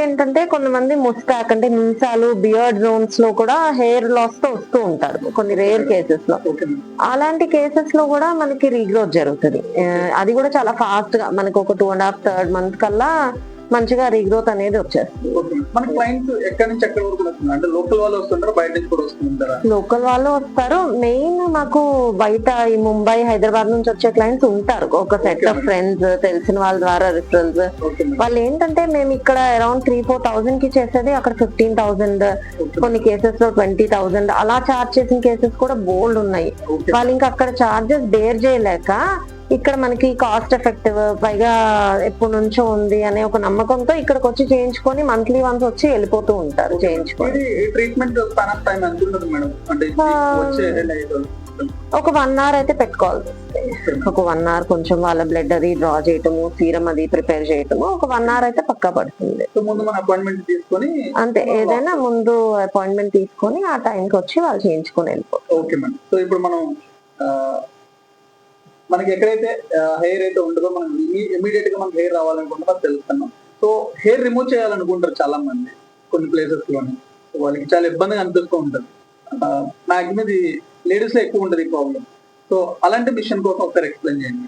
ఏంటంటే కొంతమంది ముస్టాక్ అంటే మీసాలు బియర్డ్ జోన్స్ లో కూడా హెయిర్ లాస్ తో వస్తూ ఉంటారు కొన్ని రేర్ కేసెస్ లో. అలాంటి కేసెస్ లో కూడా మనకి రీగ్రోత్ జరుగుతుంది. అది కూడా చాలా ఫాస్ట్ గా మనకి ఒక 2.5-3 months కల్లా మంచిగా రీగ్రోత్ అనేది వచ్చేస్తుంది. మన క్లయింట్స్ ఎక్కడి నుంచి ఎక్కడి వరకు వస్తున్నారు? అంటే లోకల్ వాళ్ళు వస్తుంటారా, బయట నుంచి కూడా వస్తుంటారా? లోకల్ వాళ్ళు వస్తారు. మెయిన్ మాకు బయట ఈ ముంబై, హైదరాబాద్ నుంచి వచ్చే క్లయింట్స్ ఉంటారు. ఒక సెట్ ఆఫ్ ఫ్రెండ్స్, తెలిసిన వాళ్ళ ద్వారా రిఫరల్స్. వాళ్ళు ఏంటంటే మేము ఇక్కడ అరౌండ్ 3-4 thousand కి చేసేది అక్కడ 15,000, కొన్ని కేసెస్ లో 20,000 అలా చార్జ్ చేసిన కేసెస్ కూడా బోల్డ్ ఉన్నాయి. వాళ్ళు ఇంకా అక్కడ చార్జెస్ బేర్ చేయలేక ఇక్కడ మనకి కాస్ట్ ఎఫెక్టివ్, పైగా ఎప్పటి నుంచో ఉంది అనే ఒక నమ్మకంతో ఇక్కడికి వచ్చి చేయించుకొని మంత్లీ వన్స్ వచ్చి వెళ్ళిపోతూ ఉంటారు చేయించుకొని. ట్రీట్మెంట్ టైం ఎంత ఉంటుంది మేడం? అంటే ఒక 1 hour అయితే పెట్టుకోవాల్సి వస్తుంది. ఒక 1 hour కొంచెం వాళ్ళ బ్లడ్ అది డ్రా చేయటము, సీరం అది ప్రిపేర్ చేయటము, ఒక 1 hour అయితే పక్కా పడుతుంది. ముందు మన అపాయింట్మెంట్ తీసుకొని అంతే, ఏదైనా ముందు అపాయింట్మెంట్ తీసుకొని ఆ టైంకి వచ్చి వాళ్ళు చేయించుకొని వెళ్ళిపోతారు. Okay madam. సో ఇప్పుడు మనం మనకి ఎక్కడైతే హెయిర్ అయితే ఉంటుందో మనం ఇమీడియట్ గా మనకి హెయిర్ రావాలనుకుంటే మనకు తెలుస్తున్నాం. సో హెయిర్ రిమూవ్ చేయాలనుకుంటారు చాలా మంది కొన్ని ప్లేసెస్ లోని, వాళ్ళకి చాలా ఇబ్బందిగా అనిపిస్తూ ఉంటుంది. మాక్సిమం ఇది లేడీస్ లో ఎక్కువ ఉంటుంది ఈ ప్రాబ్లం. సో అలాంటి మిషన్ కోసం ఒకసారి ఎక్స్ప్లెయిన్ చేయండి.